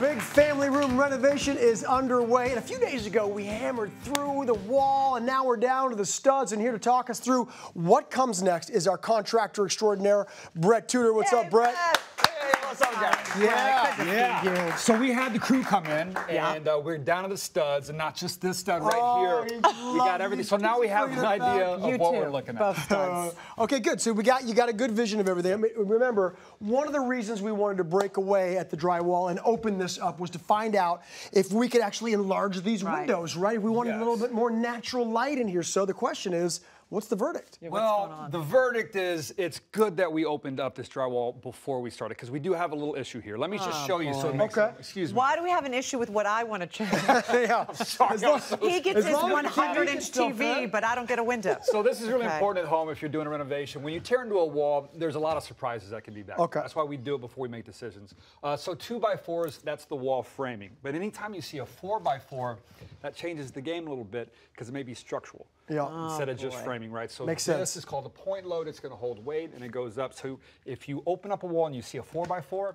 big family room renovation is underway. And a few days ago, we hammered through the wall, and now we're down to the studs. And here to talk us through what comes next is our contractor extraordinaire, Brett Tutor. What's up, Brett? Hey, what's up, guys? Yeah. So we had the crew come in, and we're down to the studs, and not just this stud right here. We got everything. So now we have an idea of what we're looking at. Both studs. Okay, good. So you got a good vision of everything. I mean, remember, one of the reasons we wanted to break away at the drywall and open this up was to find out if we could actually enlarge these windows, right? We wanted a little bit more natural light in here. So the question is, what's the verdict? Yeah, well, the verdict is it's good that we opened up this drywall before we started, because we do have a little issue here. Let me just show you so it makes sense. Excuse me. Why do we have an issue with what I want to change? I'm sorry. He gets his 100-inch TV, but I don't get a window. So this is really important at home if you're doing a renovation. When you tear into a wall, there's a lot of surprises that can be back. That's why we do it before we make decisions. So 2x4s, that's the wall framing. But anytime you see a 4x4, that changes the game a little bit because it may be structural. Instead of just framing, right? So this is called a point load. It's going to hold weight, and it goes up. So if you open up a wall and you see a 4x4,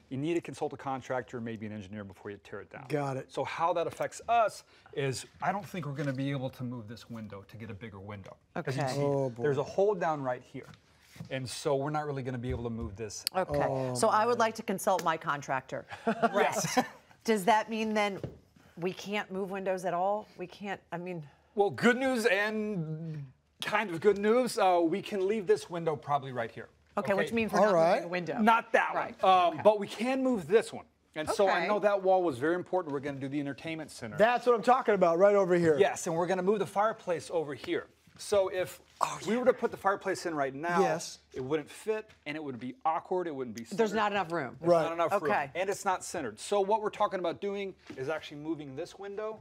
you need to consult a contractor, maybe an engineer, before you tear it down. Got it. So how that affects us is I don't think we're going to be able to move this window to get a bigger window. Okay. You see, there's a hole down right here. And so we're not really going to be able to move this. Okay. So I would like to consult my contractor. Yes. Does that mean then we can't move windows at all? We can't, I mean... Well, good news and kind of good news. We can leave this window probably right here. Okay, which means we're not moving a window. Not that one. But we can move this one. And so I know that wall was very important. We're going to do the entertainment center. That's what I'm talking about, right over here. Yes, and we're going to move the fireplace over here. So if we were to put the fireplace in right now, it wouldn't fit, and it would be awkward. It wouldn't be centered. There's not enough room. There's not enough room. And it's not centered. So what we're talking about doing is actually moving this window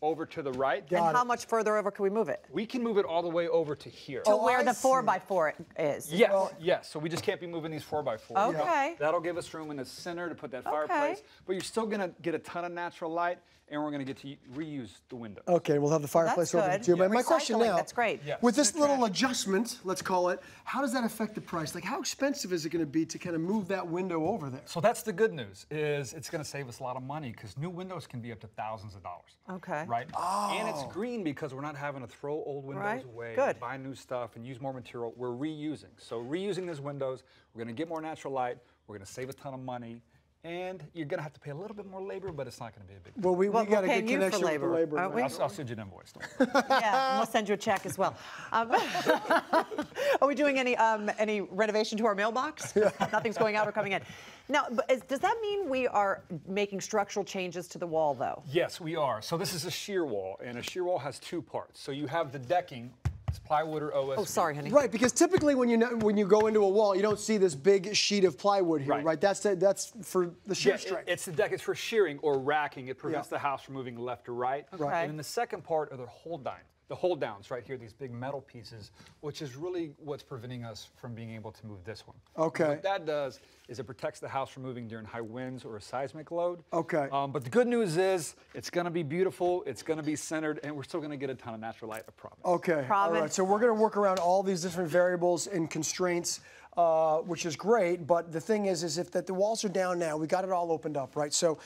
over to the right. And how much further over can we move it? We can move it all the way over to here. To where the 4x4 is. Yes, yes. So we just can't be moving these 4x4s. Okay. That'll give us room in the center to put that fireplace. But you're still going to get a ton of natural light, and we're going to get to reuse the windows. Okay, we'll have the fireplace over too. But my question now, that's great. With this little adjustment, let's call it, how does that affect the price? Like, how expensive is it going to be to kind of move that window over there? So that's the good news, is it's going to save us a lot of money, because new windows can be up to thousands of dollars. Okay. Right? And it's green because we're not having to throw old windows away, buy new stuff, and use more material. We're reusing. So reusing these windows, we're going to get more natural light, we're going to save a ton of money, and you're going to have to pay a little bit more labor, but it's not going to be a big deal. Well, we got a good connection with the labor. I'll send you an invoice. Yeah, we'll send you a check as well. Are we doing any renovation to our mailbox? Nothing's going out or coming in. Now, does that mean we are making structural changes to the wall, though? Yes, we are. So this is a shear wall, and a shear wall has two parts. So you have the decking. It's plywood or OSB. Oh, sorry, honey. Right, because typically when you go into a wall, you don't see this big sheet of plywood here, right? That's for the shear strength. It's the deck. It's for shearing or racking. It prevents the house from moving left or right. Okay. And then the second part are the hold downs right here, these big metal pieces, which is really what's preventing us from being able to move this one. Okay. What that does is it protects the house from moving during high winds or a seismic load. Okay. But the good news is it's going to be beautiful, it's going to be centered, and we're still going to get a ton of natural light, I promise. Okay. All right. So we're going to work around all these different variables and constraints, which is great. But the thing is if the walls are down now, we got it all opened up, right? So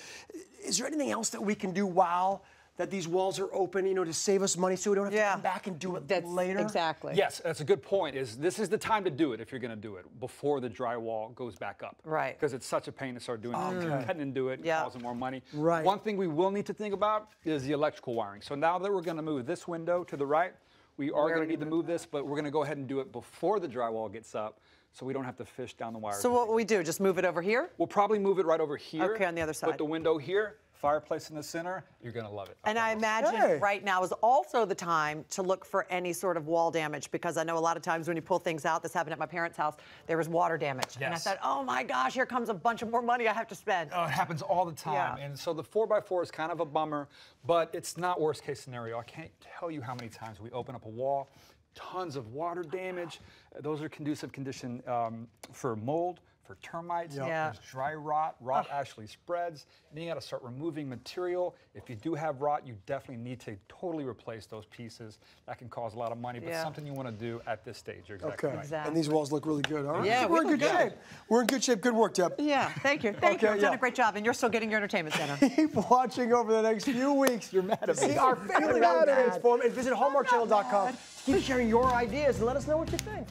is there anything else that we can do while that these walls are open, to save us money so we don't have to come back and do it later? Exactly. Yes, that's a good point. This is the time to do it if you're going to do it, before the drywall goes back up. Right. Because it's such a pain to start doing it, cutting into it, causing more money. Right. One thing we will need to think about is the electrical wiring. So now that we're going to move this window to the right, we are going to need to move this, but we're going to go ahead and do it before the drywall gets up, so we don't have to fish down the wires. So what will we do? Just move it over here? We'll probably move it right over here. Okay, on the other side. Put the window here, fireplace in the center. You're going to love it. And I imagine right now is also the time to look for any sort of wall damage, because I know a lot of times when you pull things out, this happened at my parents' house, there was water damage. And I thought, oh my gosh, here comes a bunch of more money I have to spend. Oh, it happens all the time. And so the 4x4 is kind of a bummer, but it's not worst case scenario. I can't tell you how many times we open up a wall, tons of water damage. Those are conducive condition for mold, for termites. Yeah. There's dry rot. Rot actually spreads. Then you got to start removing material. If you do have rot, you definitely need to totally replace those pieces. That can cause a lot of money, but something you want to do at this stage. You're exactly right. Exactly. And these walls look really good. All right. Yeah, we're in good shape. We're in good shape. Good work, Deb. Yeah, thank you. Thank you. You've done a great job, and you're still getting your entertainment center. Keep watching over the next few weeks. You're mad at me. See our family renovations form and visit hallmarkchannel.com. Keep sharing your ideas and let us know what you think.